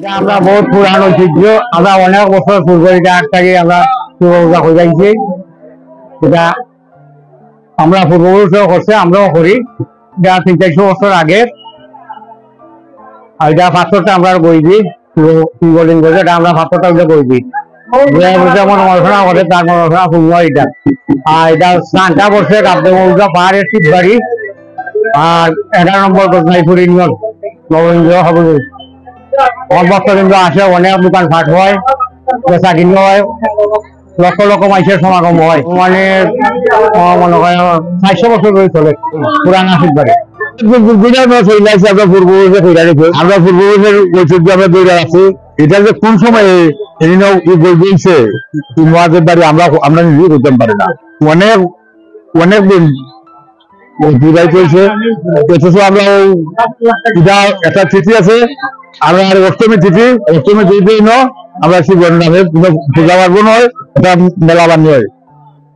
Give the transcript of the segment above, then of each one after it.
আমরা বহুত পুরান ঐতিহ্য, আমরা অনেক বছর পূর্বে এটা থেকে আমরা পূর্বপুরুষ হয়ে যাইছি। এটা আমরা পূর্বপুরুষ করছে, আমরাও করি। এটা 300-400 বছর আগে। আর এটা পাথরটা আমরা বই দিই, সিম্বলিং করে এটা আমরা পাথরটা বই দিই। মনোবাসনা করে তার মনোবাসনা পূর্ণ এটা। আর এটা স্নানটা করছে কাপড় পাহাড়ের শিববাড়ি আর 11 নম্বর গজনাইপুর ইউনিয়ন নবীন্দ্র হবে। অবস্থা কিন্তু আসে, অনেক দোকান ফাট হয়, বেচা কিনি হয়, লক্ষ লক্ষ মানুষের সমাগম হয়। মানে মনে হয় 400 বছর ধরে চলে পুরানা শিববাড়ি। আমরা পূর্বপুরুষের ঐতিহ্য আমরা ধরে আছি। এটা যে কোন সময় বলছে বাড়ি আমরা নিজেই করতে পারি না, অনেক অনেক দিন বিদায় চলছে। অথচ আমরা এটা একটা তিথি আছে, আমরা অষ্টমী তিথি আমরা শিব নামে পূজা পার্বণ হয়, এটা মেলা বানিয়ে হয়।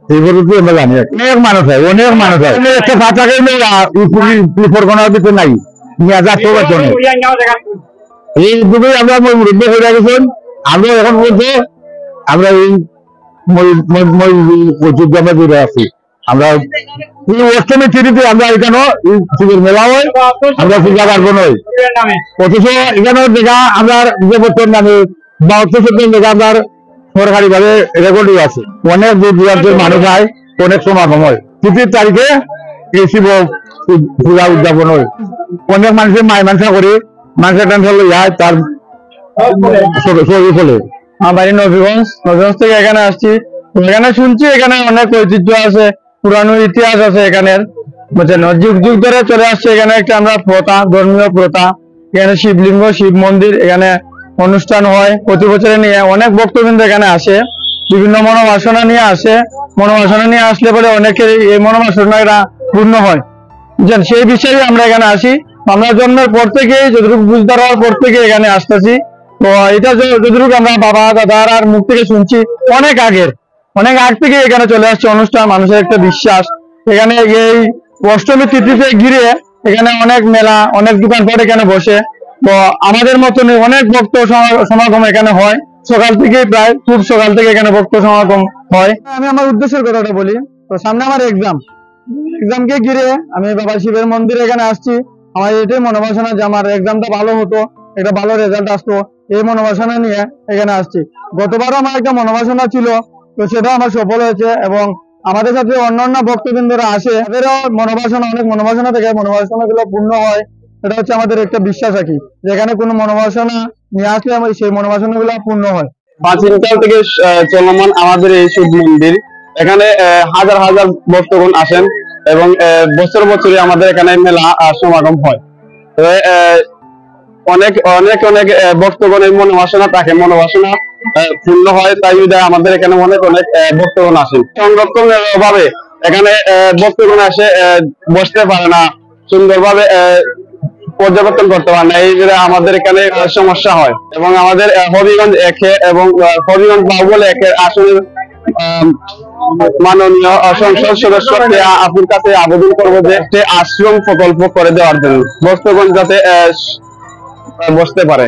এইগুলো আমরা জানি অনেক মানুষ হয়, অনেক মানুষ হয়। একটা বাচ্চাকে পরগনার ভিতরে নাই নিয়ে আসা সব আছে। এই দুটোই আমরা মুরব্বী হয়ে গেছেন। আমরা এখন বলতে আমরা এই ঐতিহ্য আমরা জুড়ে আছি। আমরা অষ্টমী তিথিতে আমরা এখানে শিবের মেলা হয়, আমরা পূজা পার্বণ হয়। অথচ এখানে দেখা আমরা বছর নামে 72 দেখা আমার সরকারি ভাবে রেকর্ডিং আছে। অনেক দূর দূরান্তের মানুষ হয়, অনেক সমাগম হয়। তিথির তারিখে এই শিব পূজা উদযাপন হয়। অনেক মানুষের মায় মানসা করে মানুষের টেনশন যায় তার ফলে। আমার বাড়ি নবীগঞ্জ থেকে এখানে আসছি। এখানে শুনছি এখানে অনেক ঐতিহ্য আছে, পুরানো ইতিহাস আছে এখানের, বুঝছেন, যুগ যুগ ধরে চলে আসছে। এখানে একটা আমরা প্রথা, ধর্মীয় প্রথা, এখানে শিবলিঙ্গ, শিব মন্দির, এখানে অনুষ্ঠান হয় প্রতি বছরে। নিয়ে অনেক ভক্তবৃন্দ এখানে আসে, বিভিন্ন মনোবাসনা নিয়ে আসে। মনোবাসনা নিয়ে আসলে পরে অনেকের এই মনোবাসনা পূর্ণ হয়, বুঝছেন। সেই বিষয়ে আমরা এখানে আসি। আমরা জন্মের পর থেকে যতটুকু বুঝতে পারার পর থেকে এখানে আসতেছি। তো এটা যতটুকু আমরা বাবা দাদার আর মুখ থেকে শুনছি, অনেক আগ থেকে এখানে চলে আসছে অনুষ্ঠান। মানুষের একটা বিশ্বাস, এখানে এই অষ্টমী তিথিতে ঘিরে এখানে অনেক মেলা, অনেক দোকানপাট এখানে বসে। তো আমাদের মতন অনেক ভক্ত সমাগম এখানে হয় সকাল থেকে, প্রায় খুব সকাল থেকে এখানে ভক্ত সমাগম হয়। আমি আমার উদ্দেশ্যের কথাটা বলি। তো সামনে আমার এক্সামকে ঘিরে আমি বাবা শিবের মন্দিরে এখানে আসছি। আমার এটাই মনোবাসনা যে আমার এক্সামটা ভালো হতো, একটা ভালো রেজাল্ট আসতো, এই মনোবাসনা নিয়ে এখানে আসছি। গতবারও আমার একটা মনোবাসনা ছিল, তো সেটাও আমার সফল হয়েছে। এবং আমাদের সাথে অন্যান্য ভক্তবৃন্দরা আসে, তাদেরও মনোবাসনা, অনেক মনোবাসনা থেকে মনোবাসনা গুলো পূর্ণ হয়। এটা হচ্ছে আমাদের একটা বিশ্বাস আর কি, যেখানে কোনো মনোবাসনা নিয়ে আসলে সেই মনোবাসনা গুলো পূর্ণ হয়। প্রাচীনকাল থেকে চলমান আমাদের এই শিব মন্দির, এখানে হাজার হাজার ভক্তগণ আসেন এবং বছর বছরই আমাদের এখানে মেলা সমাগম হয়। তবে অনেক অনেক অনেক ভক্তগণের মনোবাসনা থাকে, মনোবাসনা পূর্ণ হয়। তাই আমাদের এখানে অনেক অনেক ভক্তগণ আসেন। সংরক্ষণের অভাবে এখানে ভক্তগণ আসে বসতে পারে না, সুন্দরভাবে পর্যবেক্ষণ করতে পারে না। এই আমাদের এখানে সমস্যা হয়। এবং আমাদের হবিগঞ্জ একে এবং হবিগঞ্জ বাহুবল একের আসনের মাননীয় সংসদ সদস্যকে আপনার কাছে আবেদন করবো যে একটি আশ্রম প্রকল্প করে দেওয়ার জন্য, ভক্তগণ যাতে বসতে পারে।